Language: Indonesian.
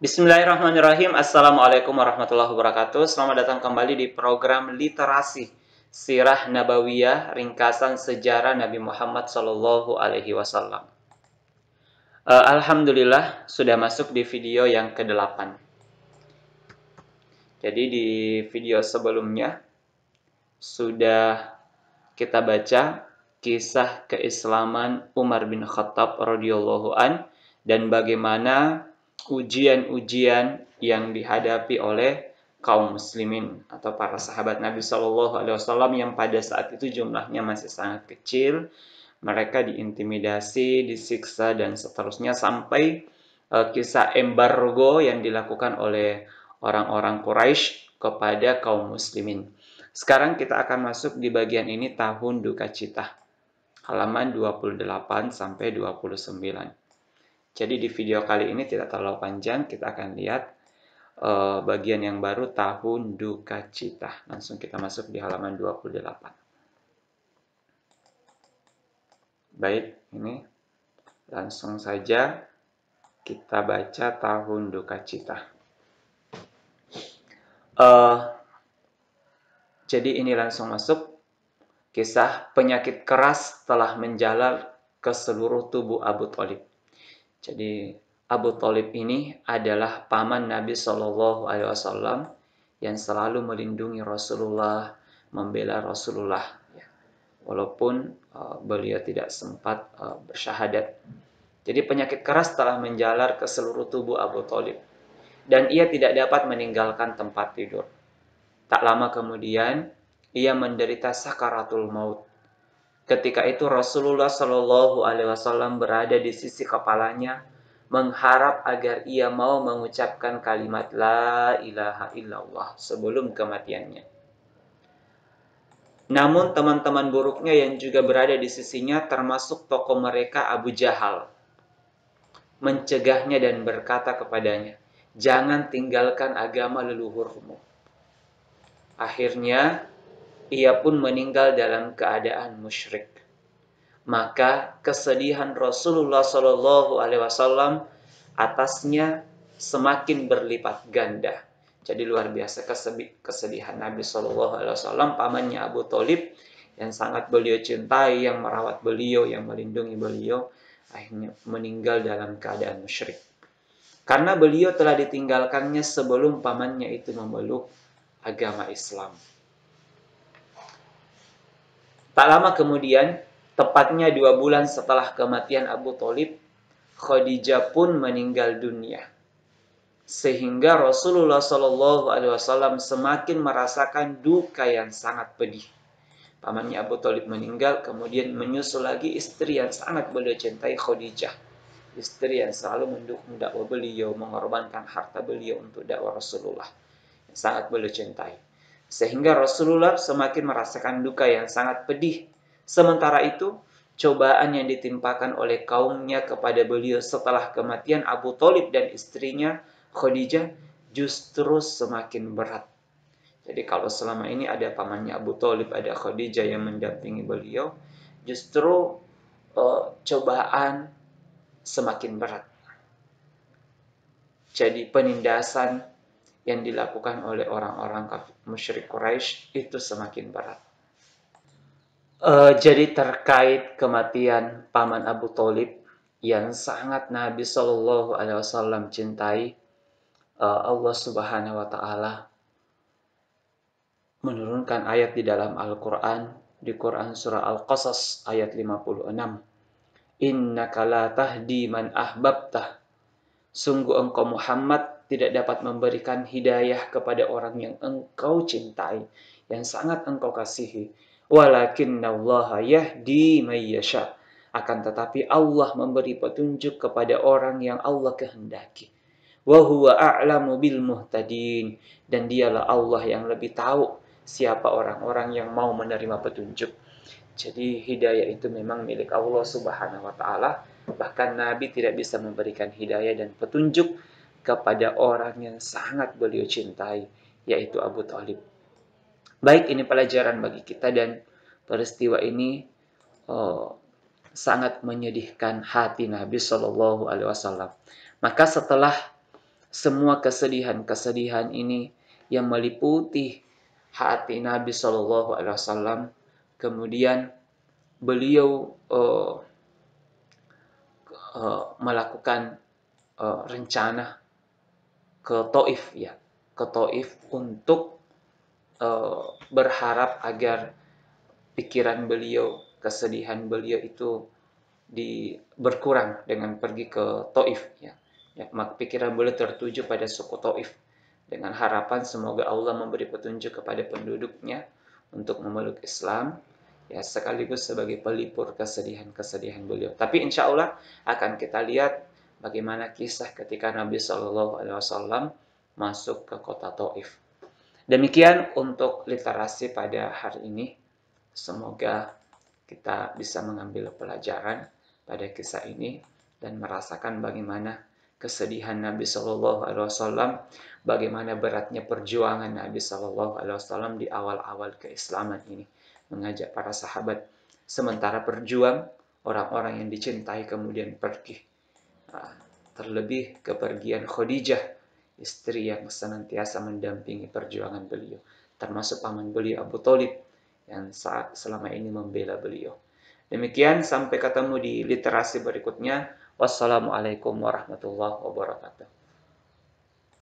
Bismillahirrahmanirrahim. Assalamualaikum warahmatullahi wabarakatuh. Selamat datang kembali di program Literasi Sirah Nabawiyah, ringkasan sejarah Nabi Muhammad Sallallahu Alaihi Wasallam. Alhamdulillah sudah masuk di video yang ke-8. Jadi di video sebelumnya sudah kita baca kisah keislaman Umar bin Khattab radhiyallahu an dan bagaimana ujian-ujian yang dihadapi oleh kaum muslimin atau para sahabat Nabi Shallallahu Alaihi Wasallam yang pada saat itu jumlahnya masih sangat kecil. Mereka diintimidasi, disiksa dan seterusnya sampai kisah embargo yang dilakukan oleh orang-orang Quraisy kepada kaum muslimin. Sekarang kita akan masuk di bagian ini tahun duka cita, halaman 28 sampai 29. Jadi di video kali ini tidak terlalu panjang, kita akan lihat bagian yang baru tahun duka cita. Langsung kita masuk di halaman 28. Baik, ini langsung saja kita baca tahun duka cita. Jadi ini langsung masuk kisah penyakit keras telah menjalar ke seluruh tubuh Abu Thalib. Jadi Abu Thalib ini adalah paman Nabi Shallallahu Alaihi Wasallam yang selalu melindungi Rasulullah, membela Rasulullah, walaupun beliau tidak sempat bersyahadat. Jadi penyakit keras telah menjalar ke seluruh tubuh Abu Thalib dan ia tidak dapat meninggalkan tempat tidur. Tak lama kemudian ia menderita sakaratul maut. Ketika itu Rasulullah Shallallahu Alaihi Wasallam berada di sisi kepalanya, mengharap agar ia mau mengucapkan kalimat La ilaha illallah sebelum kematiannya. Namun teman-teman buruknya yang juga berada di sisinya, termasuk tokoh mereka Abu Jahal, mencegahnya dan berkata kepadanya, "Jangan tinggalkan agama leluhurmu." Akhirnya ia pun meninggal dalam keadaan musyrik. Maka kesedihan Rasulullah Shallallahu Alaihi Wasallam atasnya semakin berlipat ganda. Jadi luar biasa kesedihan Nabi Shallallahu Alaihi Wasallam, pamannya Abu Thalib yang sangat beliau cintai, yang merawat beliau, yang melindungi beliau, akhirnya meninggal dalam keadaan musyrik. Karena beliau telah ditinggalkannya sebelum pamannya itu memeluk agama Islam. Tak lama kemudian, tepatnya 2 bulan setelah kematian Abu Thalib, Khadijah pun meninggal dunia. Sehingga Rasulullah Shallallahu Alaihi Wasallam semakin merasakan duka yang sangat pedih. Pamannya Abu Thalib meninggal, kemudian menyusul lagi istri yang sangat beliau cintai, Khadijah. Istri yang selalu mendukung dakwah beliau, mengorbankan harta beliau untuk dakwah Rasulullah, yang sangat beliau cintai. Sehingga Rasulullah semakin merasakan duka yang sangat pedih. Sementara itu, cobaan yang ditimpakan oleh kaumnya kepada beliau setelah kematian Abu Thalib dan istrinya Khadijah justru semakin berat. Jadi kalau selama ini ada pamannya Abu Thalib, ada Khadijah yang mendampingi beliau, justru cobaan semakin berat. Jadi penindasan yang dilakukan oleh orang-orang musyrik Quraisy itu semakin berat. Jadi terkait kematian paman Abu Thalib yang sangat Nabi Shallallahu Alaihi Wasallam cintai, Allah Subhanahu Wa Taala menurunkan ayat di dalam Al-Quran, di Quran surah Al-Qasas ayat 56. Innaka la tahdi man ahbabtah. Sungguh engkau Muhammad tidak dapat memberikan hidayah kepada orang yang engkau cintai, yang sangat engkau kasihi. Walakinnallaha yahdi may yasha. Akan tetapi Allah memberi petunjuk kepada orang yang Allah kehendaki. Wa huwa a'lamu bil muhtadin. Dan dialah Allah yang lebih tahu siapa orang-orang yang mau menerima petunjuk. Jadi hidayah itu memang milik Allah Subhanahu wa taala. Bahkan Nabi tidak bisa memberikan hidayah dan petunjuk kepada orang yang sangat beliau cintai, yaitu Abu Thalib. Baik, ini pelajaran bagi kita dan peristiwa ini sangat menyedihkan hati Nabi Shallallahu Alaihi Wasallam. Maka setelah semua kesedihan-kesedihan ini yang meliputi hati Nabi Shallallahu Alaihi Wasallam. Kemudian beliau melakukan rencana ke Taif, ya, ke Taif untuk berharap agar pikiran beliau, kesedihan beliau itu berkurang dengan pergi ke Taif, ya. Ya, maka pikiran beliau tertuju pada suku Taif dengan harapan semoga Allah memberi petunjuk kepada penduduknya untuk memeluk Islam, ya, sekaligus sebagai pelipur kesedihan-kesedihan beliau. Tapi insya Allah akan kita lihat bagaimana kisah ketika Nabi Shallallahu Alaihi Wasallam masuk ke kota Taif. Demikian untuk literasi pada hari ini. Semoga kita bisa mengambil pelajaran pada kisah ini dan merasakan bagaimana kesedihan Nabi Shallallahu Alaihi Wasallam, bagaimana beratnya perjuangan Nabi Shallallahu Alaihi Wasallam di awal-awal keislaman ini, mengajak para sahabat sementara berjuang, orang-orang yang dicintai kemudian pergi. Terlebih kepergian Khadijah, istri yang senantiasa mendampingi perjuangan beliau, termasuk paman beliau Abu Thalib yang selama ini membela beliau. Demikian, sampai ketemu di literasi berikutnya. Wassalamualaikum warahmatullahi wabarakatuh.